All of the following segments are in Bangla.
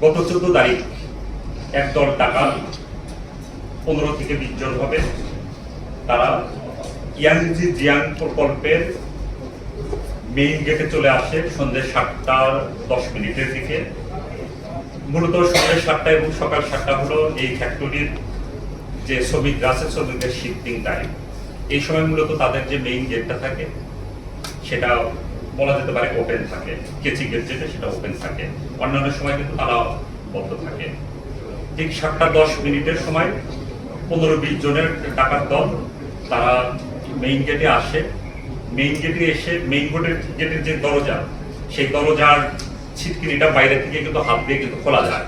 গত 14 তারিখ একদল ডাকাত 15 থেকে 20 জন হবে। তারা ইয়াংজি জিয়াং প্রকল্পের মেইন গেটে চলে আসে সন্ধ্যে 7:10 দিকে। মূলত সন্ধ্যে 7টা এবং সকাল 7টা হলো এই ফ্যাক্টরির যে শ্রমিকরা আছে শ্রমিকদের শিফটিং টাইম। এই সময় মূলত তাদের যে মেইন গেটটা থাকে সেটা বলা যেতে পারে ওপেন থাকে, কেচি গেট যেটা সেটা ওপেন থাকে, অন্যান্য সময় কিন্তু তারা বন্ধ থাকে। ঠিক 7:10 সময় 15-20 জনের ডাকাত দল তারা মেইন গেটে আসে। মেইন গেটে এসে মেইন গেটের যে দরজা, সেই দরজার ছিটকিনিটা বাইরে থেকে কিন্তু হাত দিয়ে কিন্তু খোলা যায়।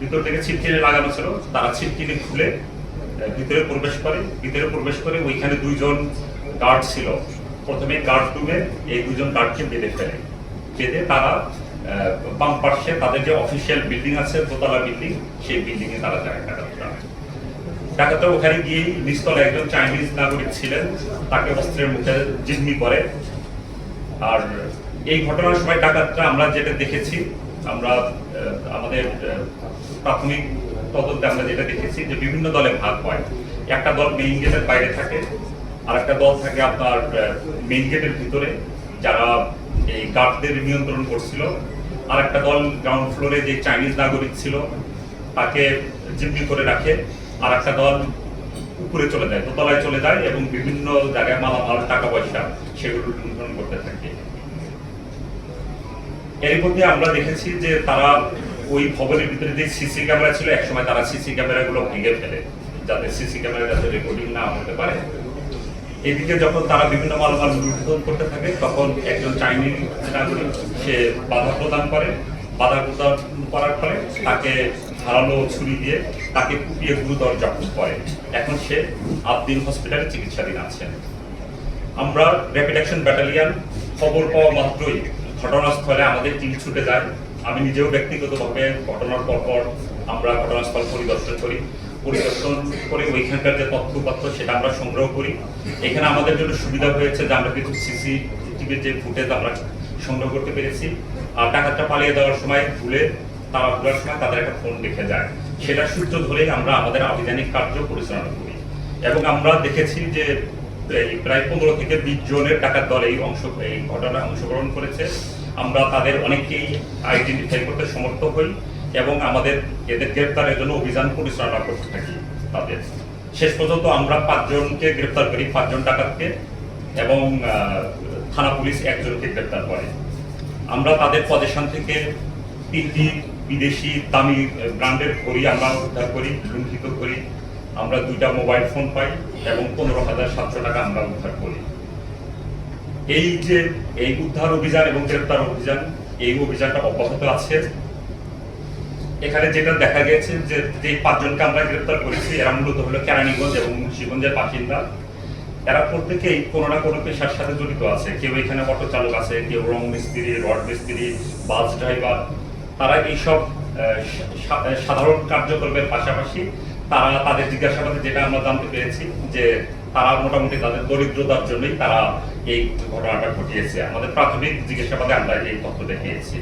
ভিতর থেকে ছিটকিনি লাগানো ছিল, তারা ছিটকিনি খুলে ভিতরে প্রবেশ করে ওইখানে 2 জন গার্ড ছিল। প্রথমে গার্ড রুমে এই 2 জন গার্ডকে বেঁধে ফেলে। বেঁধে তারা বাম পাশে তাদের যে অফিসিয়াল বিল্ডিং আছে, দোতলা বিল্ডিং, সেই বিল্ডিং এ তারা যায় ডাকাতরা। ওখানে গিয়ে নিচতলা একজন চাইনিজ নাগরিক ছিলেন, তাকে অস্ত্রের মুখে জিম্মি করে। আর এই ঘটনার সময় ডাকাতরা আমরা যেটা দেখেছি, আমরা আমাদের প্রাথমিক তদন্তে আমরা যেটা দেখেছি যে বিভিন্ন দলে ভাগ হয়। একটা দল মেইন গেটের বাইরে থাকে, আর একটা দল থাকে আপনার মেইন গেটের ভিতরে, যারা এই গার্ডদের নিয়ন্ত্রণ করছিল। আর একটা দল গ্রাউন্ড ফ্লোরে যে চাইনিজ নাগরিক ছিল তাকে জিম্মি করে রাখে। আর একটা দল উপরে চলে যায়, দোতলায় চলে যায় এবং বিভিন্ন জায়গায় মালামাল, টাকা পয়সা সেগুলো লুণ্ঠন করতে থাকে। এর মধ্যে আমরা দেখেছি যে তারা ওই ভবনের ভিতরে যে সিসি ক্যামেরা ছিল, একসময় তারা সিসি ক্যামেরাগুলো ভেঙে ফেলে যাতে সিসি ক্যামেরা যাতে রেকর্ডিং না হতে পারে। এদিকে যখন তারা বিভিন্ন মালামাল লুণ্ঠন করতে থাকে, তখন একজন চাইনিজ নাগরিক সে বাধা প্রদান করার ফলে তাকে ধারালো ছুরি দিয়ে তাকে কুপিয়ে গুরুতর জখম করে। এখন সে আবদিন হসপিটালে চিকিৎসাধীন আছেন। আমরা র্যাপিড অ্যাকশন ব্যাটালিয়ন খবর পাওয়া মাত্রই ঘটনাস্থলে আমাদের টিম ছুটে যায়। আমি নিজেও ব্যক্তিগতভাবে ঘটনার পর আমরা ঘটনাস্থল পরিদর্শন করে ওইখানকার যে তথ্যপত্র সেটা আমরা সংগ্রহ করি। এখানে আমাদের জন্য সুবিধা হয়েছে যে আমরা কিছু সিসিটিভির যে ফুটেজ আমরা সংগ্রহ করতে পেরেছি। আর ডাকাতটা পালিয়ে যাওয়ার সময় তারা ঘোরার সময় তাদের একটা ফোন রেখে যায়, সেটা সূত্র ধরেই আমরা আমাদের আভিযানিক কার্য পরিচালনা করি। এবং আমরা দেখেছি যে প্রায় 15 থেকে 20 জনের ডাকাত দল এই ঘটনায় অংশগ্রহণ করেছে। আমরা তাদের অনেককেই আইডেন্টিফাই করতে সমর্থ হই এবং আমাদের এদের গ্রেপ্তারের জন্য অভিযান পরিচালনা করতে থাকি। তাদের শেষ পর্যন্ত আমরা 5 জনকে গ্রেপ্তার করি, 5 জন ডাকাতকে, এবং থানা পুলিশ 1 জনকে গ্রেপ্তার করে। আমরা তাদের পজিশন থেকে 3টি বিদেশি দামি ব্র্যান্ডের ঘড়ি আমরা উদ্ধার করি, লুণ্ঠিত করি। আমরা 2টা মোবাইল ফোন পাই এবং 15,700 টাকা আমরা উদ্ধার করি। এই উদ্ধার অভিযান এবং গ্রেপ্তার অভিযান, এই অভিযানটা অব্যাহত আছে। এখানে যেটা দেখা গেছে যে 5 জনকে আমরা গ্রেপ্তার করেছি, এরা মূলত হলো কেরানীগঞ্জ এবং মুন্সিগঞ্জের বাসিন্দা। এরা প্রত্যেকেই কোনো না কোনো পেশার সাথে জড়িত আছে। কেউ এখানে অটো চালক আছে, কেউ রং মিস্ত্রি, রড মিস্ত্রি, বাস ড্রাইভার। তারা এইসব সাধারণ কার্যকলাপের পাশাপাশি তারা তাদের জিজ্ঞাসাবাদে যেটা আমরা জানতে পেরেছি যে তারা মোটামুটি তাদের দরিদ্রতার জন্যই তারা এই ঘটনাটা ঘটিয়েছে। আমাদের প্রাথমিক জিজ্ঞাসাবাদে আমরা এই তথ্য দেখিয়েছি।